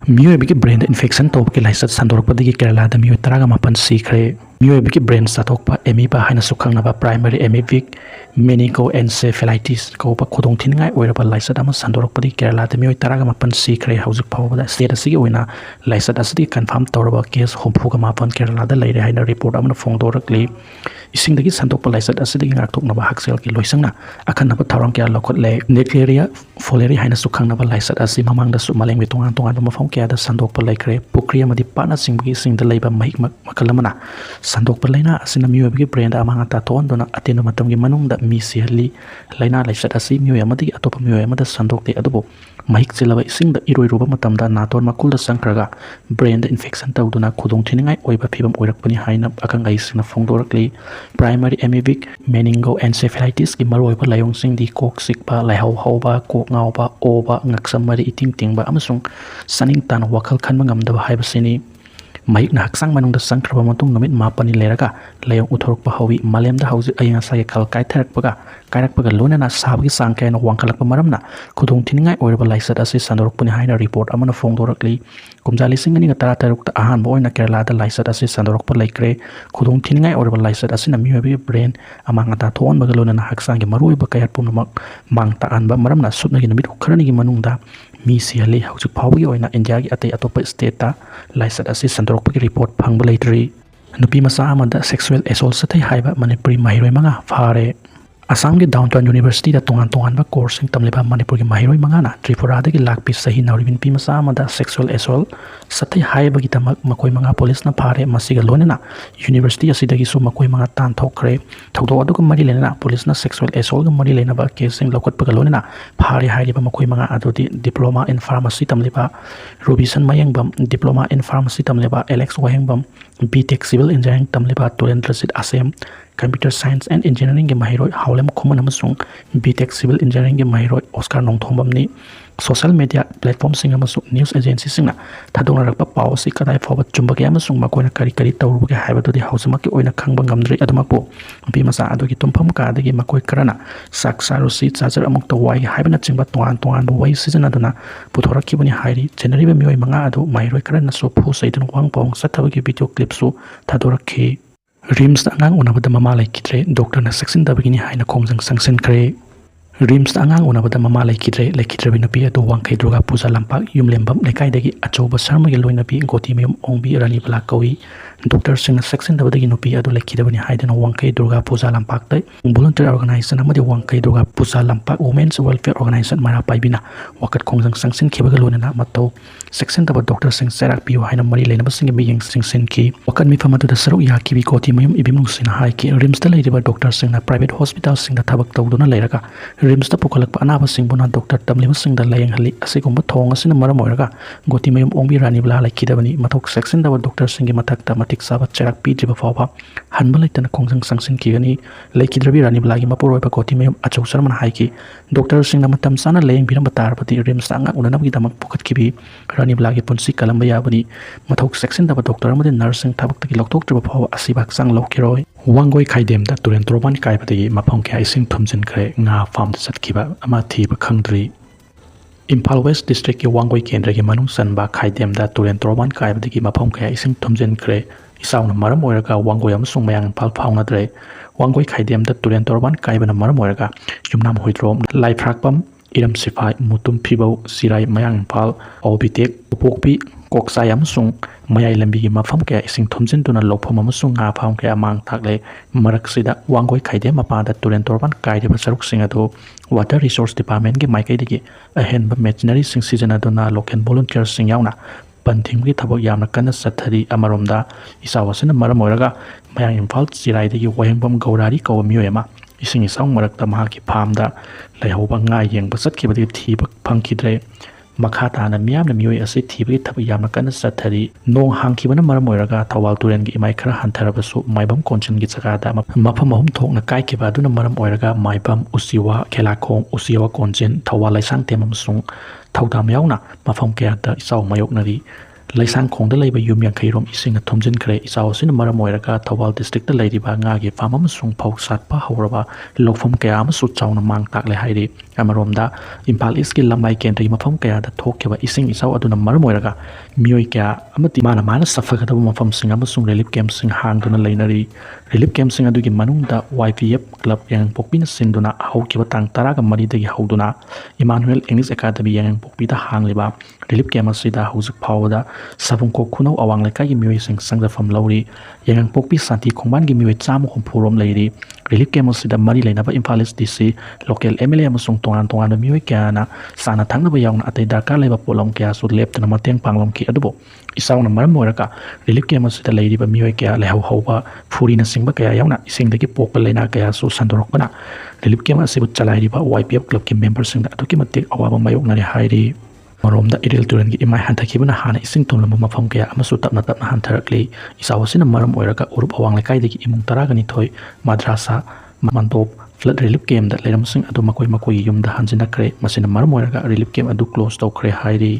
Mioi brain infection top ke laisat sandorok padigi Kerala da Mioi taraga mapan sikre Mioi brain satokpa emipa haina sukhangna primary emivic meningoencephalitis ko pa khudong thingai oiraba laisat ama sandorok padigi Kerala da Mioi taraga mapan sikre haujik phawda state asigi oina laisat asidi confirm toraba case hompuga mapan Kerala da leire haina report amana phongdorakli isingdagi sandokpa laisat asidi ngakthokna ba haksel ki loisangna akan naba tharang kya lokot le Leikhidre foleri haina sukhangna ba laisat asi mamangda su maleng mi tongan tongan mafam kya da sandokpa laikre pukri amadi pana singbagi singda leiba mahik makalamana sandokpa laina asina Mioi brain da amanga ta ton dona ateno matamgi manungda mi sihali laina laisat asi Mioi amadi atopa Mioi amada sandokte adubo mahik chilaba isingda iroiroba matamda naton makulda sangkraga brain da infection tawduna khudong thiningai oiba phibam oirakpani haina akang aisina phongdorakli primary emivic meningoencephalitis ki maroiba layong singdi kok sikpa laihau hauba kok ngauba oba ngaksamari iting tingba amasung saning tan wakal khanma ngamdaba haibasini mahik na haksang manungda sangkraba matung numit mapani leraga layong uthorokpa hawi malemda hauji ayang sa khal kairakpaga lonana sabgi sangkai no wangkalakpa maramna khudong thiningai oiraba laisat asi sandorokpani haina report amana phongdorakli kumjali singani ga taratarukta ahan boina Kerala da laisat asi sandorokpa laikre khudong thiningai oiraba laisat asi na Mioi brain amanga ta thon baga lonana haksang gi maruiba kayat pumnamak mangta anba maramna subnagi namit ukharani gi manungda mi sihali haujik phawgi oina India gi atei atopa state ta laisat asi sandorokpa report phangba leitri nupi masa amada sexual assault sathai haiba Manipuri mahiroi manga phare Assam के downtown university दा तोंगान तोंगान course सिंग तमलेबा मणिपुर के माहिरोई मंगाना त्रिपुरा दगी लाखपि सही नौरिबिन पि मसा मदा sexual assault सथै हाइबगी तमक मकोई मंगा police ना फारे मसिगा लोनेना university असिदगी सु मकोई मंगा तान थोखरे थौदो अदुग मरि लेना पुलिस ना सेक्सुअल एसोल्ट ग मरि लेना बा केस सिंग लौकटपगा लोनेना फारे हाइरिबा मकोई मंगा अदुदि डिप्लोमा इन फार्मेसी तमलेबा Rubison Mayengbam diploma in pharmacy तमलेबा Alex Wahengbam BTech civil engineering तमलेबा Turendra Rashid Asem Computer Science and Engineering के mahiroi hawlem khoman amasung BTech Civil Engineering के mahiroi Oscar Nongthombamni social media platform sing amasung news agency singna thadong rakpa paw si kadai forward chumba ke amasung makoina kari tawru ke haiba dodi hausama ke oina khangba ngamdri adamapo bi masa adu ki tumpham ka dagi makoi karana saksaru si chajar amuk to wai haibana chingba toan wai season aduna puthorakki bani hairi January be mioi manga adu mahiroi karana so phu saidun wang pong sathawa ki video clip su thadorakhi Rims da angang unabada mama Leikhidre doctor na section da begini haina khongjang sanction kre Rims da angang unabada mama Leikhidre binupi adu wangkai durga puja lampak yumlembam lekai dagi achoba sarma ge loina pi goti mayum ongbi rani bala kawi doctor sing section da badagi nupi adu Leikhidre bani haidana wangkai durga puja lampak dai volunteer organization amadi wangkai durga puja lampak women's welfare organization mara paibina wakat khongjang sanction khibaga lonena matau section da doctor sing serak pi haina mari leina basing bi yang sing ki wakat mi famatu da saru ya ki bi goti mayum ibimung sina hai ki Rims da leiriba doctor sing na private hospital sing da thabak tawduna leiraga Rims da pukalakpa anaba sing buna doctor tamliba sing da layang hali asigumba thong asina maram oiraga goti mayum ongbi rani bala Leikhidre bani mathok section da doctor sing gi mathak ta matik saba cherak pi driba fawba hanba leitana khongjang sanction ki gani Leikhidre bi rani bala gi mapuroi ba goti mayum achau sarman hai ki doctor sing na matam sana layang biram batar pati Rims anga unanab gi damak pukat ki bi rani bala gi punsi kalamba ya bani mathok section da doctor amade nursing thabak ta gi loktok driba fawba asibak sang lokiroi Wangoi Khaidem da Turen Troban Kaibadi Mapong Kai Sing Thumjin Kre Nga Farm the Satkiba Amati Bakangdri Impal West District ki Wangoi Kendra ki Manung Sanba Khaidem da Turen Troban Kaibadi Mapong Kai Sing Thumjin Kre Isauna Maram Oiraga Wangoi Amsung Mayang Pal Faunadre Wangoi Khaidem da Turen Troban Kaibana Maram Oiraga Jumnam Huitrom Lai Phrakpam Iram Sifai Mutum Phibau Sirai Mayang Pal Obitek Upokpi Koksai Amsung Mayai lambi gi mafam kaya ising thumjin tuna lokpham amasung nga pham kaya mang thakle marak sida Wangoi Khaidem mapa da Turen Torban kaide ba saruk sing adu water resource department gi maikai digi ahen ba machinery sing season aduna local volunteers sing yauna panthim gi thabak yamna kana sathari amaromda isawasina maram oiraga mayang Imphal Chirai digi wahengbam gaurari kaw mioi ama ising isang marakta maha ki farm da laihoba nga yengba satkibadi thiba phangkidre Makata na miyam na Mioi ase thibi thab yamna kana sathari nong hangkibana maram oiraga thawal turen gi imai khara hantarabasu maibam konchen gi chaga da mafam ahum thokna kai kiba duna maram oiraga maibam usiwa khelakhong usiwa konchen thawal laisang temam sung thaudam yauna mafam kya da isaw mayoknari laisang khong da leiba yum yang khairom ising thomjin khre isaw sin maram oiraga thawal district da leiriba nga gi famam sung phok sat pa hawraba lokfam kya am su chawna mang tak le hairi ꯑꯃꯔꯣꯝꯗ ꯏꯝꯐꯥꯜ ꯏꯁꯀꯤ ꯂꯝꯂꯥꯏ ꯀꯦꯟꯗ꯭ꯔꯒꯤ ꯃꯐꯝ ꯀꯌꯥꯗ ꯊꯣꯛꯈꯤꯕ ꯏꯁꯤꯡ ꯏꯆꯥꯎ ꯑꯗꯨꯅ ꯃꯔꯝ ꯑꯣꯏꯔꯒ ꯃꯤꯑꯣꯏ ꯀꯌꯥ ꯑꯃꯗꯤ ꯃꯥꯅ ꯁꯐꯒꯗꯕ ꯃꯐꯝꯁꯤꯡ ꯑꯃꯁꯨꯡ ꯔꯤꯂꯤꯐ ꯀꯦꯝꯞꯁꯤꯡ ꯍꯥꯡꯗꯨꯅ ꯂꯩꯅꯔꯤ꯫ ꯔꯤꯂꯤꯐ ꯀꯦꯝꯞꯁꯤꯡ ꯑꯗꯨꯒꯤ ꯃꯅꯨꯡꯗ YPF ꯀ꯭ꯂꯕ ꯌꯥꯏꯉꯪꯄꯣꯛꯄꯤꯅ ꯁꯤꯟꯗꯨꯅ ꯍꯧꯈꯤꯕ ꯇꯥꯡ 13 ꯍꯧꯗꯨꯅ ꯏꯃꯥꯅꯨꯑꯦꯜ ꯏꯪꯂꯤꯁ ꯑꯦꯀꯥꯗꯃꯤ ꯌꯥꯏꯉꯪꯄꯣꯛꯄꯤꯗ ꯍꯥꯡꯂꯤꯕ ꯔꯤꯂꯤꯐ ꯀꯦꯝꯞ ꯑꯁꯤꯗ ꯍꯧꯖꯤꯛ ꯐꯥꯎꯕꯗ ꯁꯥꯕꯨꯡꯈꯣꯛ ꯈꯨꯅꯧ ꯑꯋꯥꯡ ꯂꯩꯀꯥꯏꯒꯤ ꯃꯤꯑꯣꯏꯁꯤꯡ ꯆꯪꯖꯐꯝ ꯂꯧꯔꯤ꯫ ꯌꯥꯏꯉꯪꯄꯣꯛꯄꯤ ꯁꯥꯟꯇꯤ ꯈꯣꯡꯕꯥꯟꯒꯤ ꯃꯤꯑꯣꯏ 160 ꯔꯣꯝ ꯂꯩꯔꯤ꯫ ꯔꯤꯂꯤꯐ ꯀꯦꯝꯞ ꯑꯁꯤꯗ ꯃꯔꯤ ꯂꯩꯅꯕ ꯏꯝꯐꯥꯜ ꯏꯁ DC, ꯂꯣꯀꯦꯜ MLA ꯑꯃꯁꯨꯡ ꯇꯣꯉꯥꯟꯕ ꯃꯤꯑꯣꯏ ꯀꯌꯥꯅ ꯆꯥꯅ ꯊꯛꯅꯕ ꯌꯥꯎꯅ ꯑꯇꯩ ꯗꯔꯀꯥꯔ ꯂꯩꯕ ꯄꯣꯠꯂꯝ ꯀꯌꯥꯁꯨ ꯂꯦꯞꯇꯅ ꯃꯇꯦꯡ ꯄꯥꯡꯂꯝꯈꯤ꯫ ꯑꯗꯨꯕꯨ ꯏꯆꯥꯎꯅ ꯃꯔꯝ ꯑꯣꯏꯔꯒ ꯔꯤꯂꯤꯐ ꯀꯦꯝꯞ ꯑꯁꯤꯗ ꯂꯩꯔꯤꯕ ꯃꯤꯑꯣꯏ ꯀꯌꯥ ꯂꯩꯍꯧ ꯍꯧꯕ, ꯐꯨꯔꯤꯅꯆꯤꯡꯕ ꯀꯌꯥ ꯌꯥꯎꯅ ꯏꯁꯤꯡꯗꯒꯤ ꯄꯣꯛꯄ ꯂꯩꯅꯥ ꯀꯌꯥꯁꯨ ꯁꯟꯗꯣꯔꯛꯄꯅ RILIF ꯀꯦꯝꯞ ꯑꯁꯤꯕꯨ ꯆꯂꯥꯏꯔꯤꯕ YPF ꯀ꯭ꯂꯕꯀꯤ ꯃꯦꯝꯕꯔꯁꯤꯡꯗ ꯑꯗꯨꯛꯀꯤ ꯃꯇꯤꯛ ꯑꯋꯥꯕ ꯃꯥꯌꯣꯛꯅꯔꯦ ꯍꯥꯏꯔꯤ꯫ ꯑꯃꯔꯣꯝꯗ ꯏꯔꯤꯜ ꯇꯨꯔꯦꯜꯒꯤ ꯏꯃꯥꯏ ꯍꯟꯊꯈꯤꯕꯅ ꯍꯥꯟꯅ ꯏꯁꯤꯡ ꯊꯨꯝꯂꯝꯕ ꯃꯐꯝ ꯀꯌꯥ ꯑꯃꯁꯨ ꯇꯞꯅ ꯍꯟꯊꯔꯛꯂꯤ꯫ ꯏꯆꯥꯎ ꯑꯁꯤꯅ ꯃꯔꯝ ꯑꯣꯏꯔꯒ ꯎꯔꯨꯞ ꯑꯋꯥꯡ ꯂꯩꯀꯥꯏꯗꯒꯤ ꯏꯃꯨꯡ 12 ꯃꯗ꯭ꯔꯥꯁꯥ ꯃꯟꯇꯣꯞ ꯐ꯭ꯂꯠ ꯔꯤꯂꯤꯐ ꯀꯦꯝꯞꯗ ꯂꯩꯔꯝꯕꯁꯤꯡ ꯑꯗꯨ ꯃꯈꯣꯏꯒꯤ ꯌꯨꯝꯗ ꯍꯟꯖꯤꯟꯅꯈ꯭ꯔꯦ꯫ ꯃꯁꯤꯅ ꯃꯔꯝ ꯑꯣꯏꯔꯒ ꯔꯤꯂꯤꯐ ꯀꯦꯝꯞ ꯑꯗꯨ ꯀ꯭ꯂꯣꯖ ꯇꯧꯈ꯭ꯔꯦ ꯍꯥꯏꯔꯤ꯫